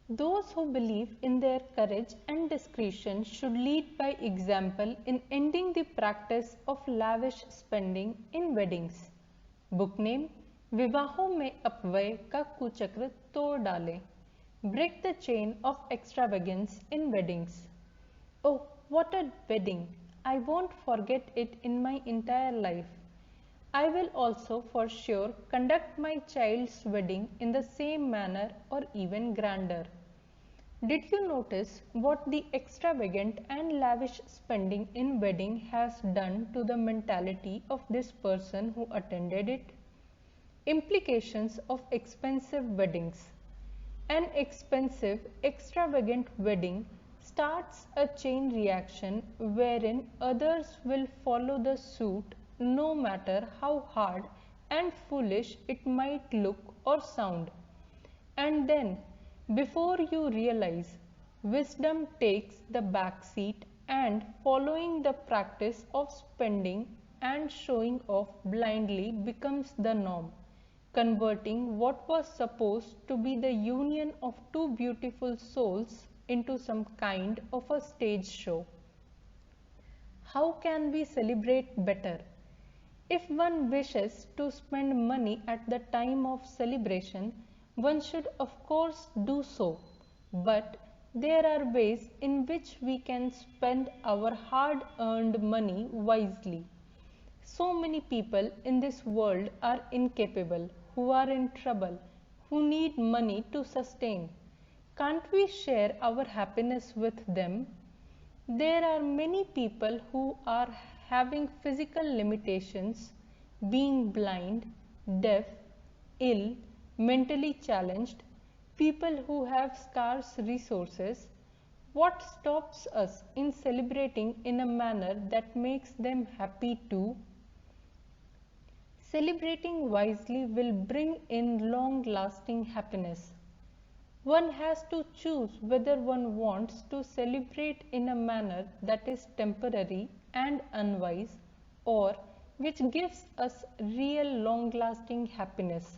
Those who believe in their courage and discretion should lead by example in ending the practice of lavish spending in weddings. Book name विवाहों में अपव्यय का कुचक्र तोड़ डालें. Break the chain of extravagance in weddings. Oh, what a wedding! I won't forget it in my entire life. I will also for sure conduct my child's wedding in the same manner or even grander. Did you notice what the extravagant and lavish spending in wedding has done to the mentality of this person who attended it? Implications of expensive weddings. An expensive, extravagant wedding starts a chain reaction wherein others will follow the suit no matter how hard and foolish it might look or sound. And then, before you realize, wisdom takes the back seat and following the practice of spending and showing off blindly becomes the norm, converting what was supposed to be the union of two beautiful souls into some kind of a stage show. How can we celebrate better? If one wishes to spend money at the time of celebration, one should of course do so, but there are ways in which we can spend our hard earned money wisely. So many people in this world are incapable, who are in trouble, who need money to sustain. Can't we share our happiness with them? There are many people who are having physical limitations, being blind, deaf, ill, mentally challenged, people who have scarce resources. What stops us in celebrating in a manner that makes them happy too? Celebrating wisely will bring in long lasting happiness. One has to choose whether one wants to celebrate in a manner that is temporary and unwise or which gives us real long lasting happiness.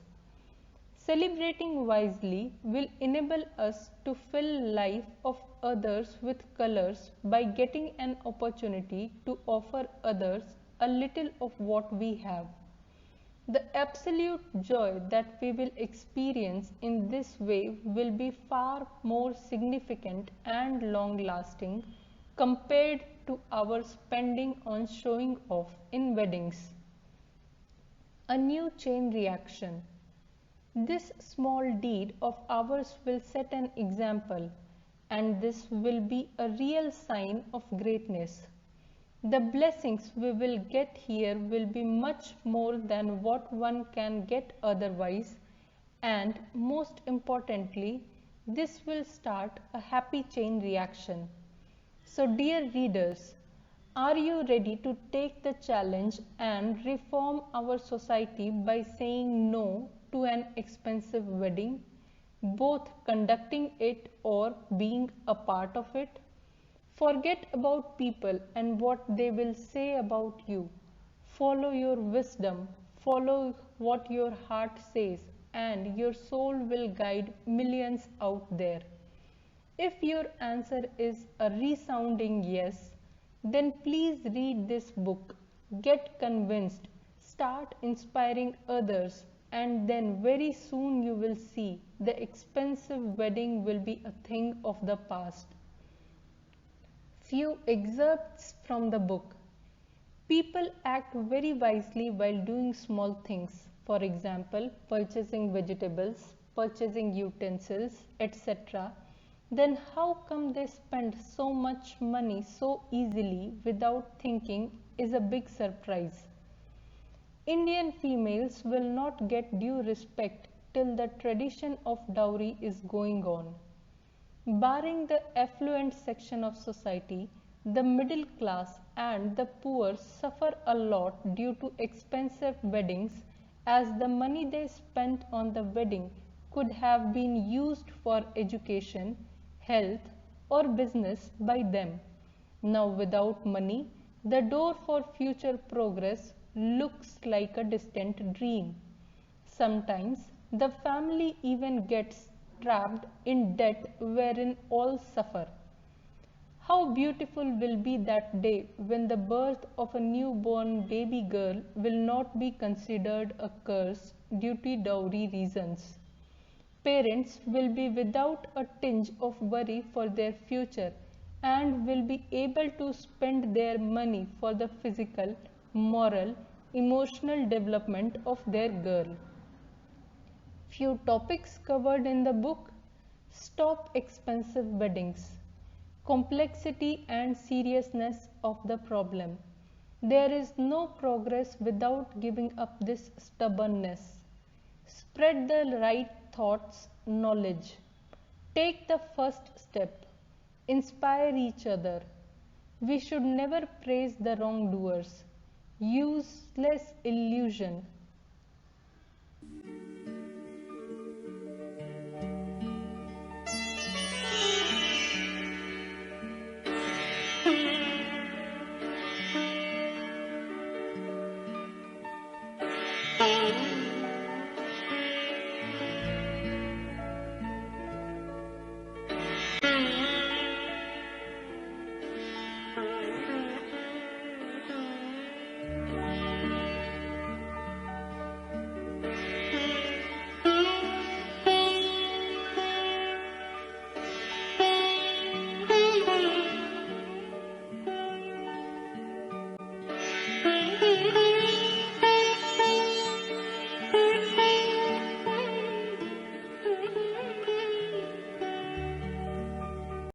Celebrating wisely will enable us to fill life of others with colors by getting an opportunity to offer others a little of what we have. The absolute joy that we will experience in this way will be far more significant and long lasting compared to our spending on showing off in weddings. A new chain reaction. This small deed of ours will set an example, and this will be a real sign of greatness. The blessings we will get here will be much more than what one can get otherwise, and most importantly, this will start a happy chain reaction. So, dear readers, are you ready to take the challenge and reform our society by saying no to an expensive wedding, both conducting it or being a part of it? Forget about people and what they will say about you. Follow your wisdom, follow what your heart says, and your soul will guide millions out there. If your answer is a resounding yes, then please read this book, get convinced, start inspiring others, and then very soon you will see the expensive wedding will be a thing of the past. Few excerpts from the book. People act very wisely while doing small things, for example, purchasing vegetables, purchasing utensils, etc. Then how come they spend so much money so easily without thinking is a big surprise. Indian females will not get due respect till the tradition of dowry is going on. Barring the affluent section of society, the middle class and the poor suffer a lot due to expensive weddings, as the money they spent on the wedding could have been used for education, health, or business by them. Now, without money, the door for future progress looks like a distant dream. Sometimes the family even gets trapped in debt wherein all suffer. How beautiful will be that day when the birth of a newborn baby girl will not be considered a curse due to dowry reasons. Parents will be without a tinge of worry for their future and will be able to spend their money for the physical, moral, emotional development of their girl. Few topics covered in the book: stop expensive weddings, complexity and seriousness of the problem. There is no progress without giving up this stubbornness. Spread the right thoughts, knowledge. Take the first step. Inspire each other. We should never praise the wrongdoers. Useless illusion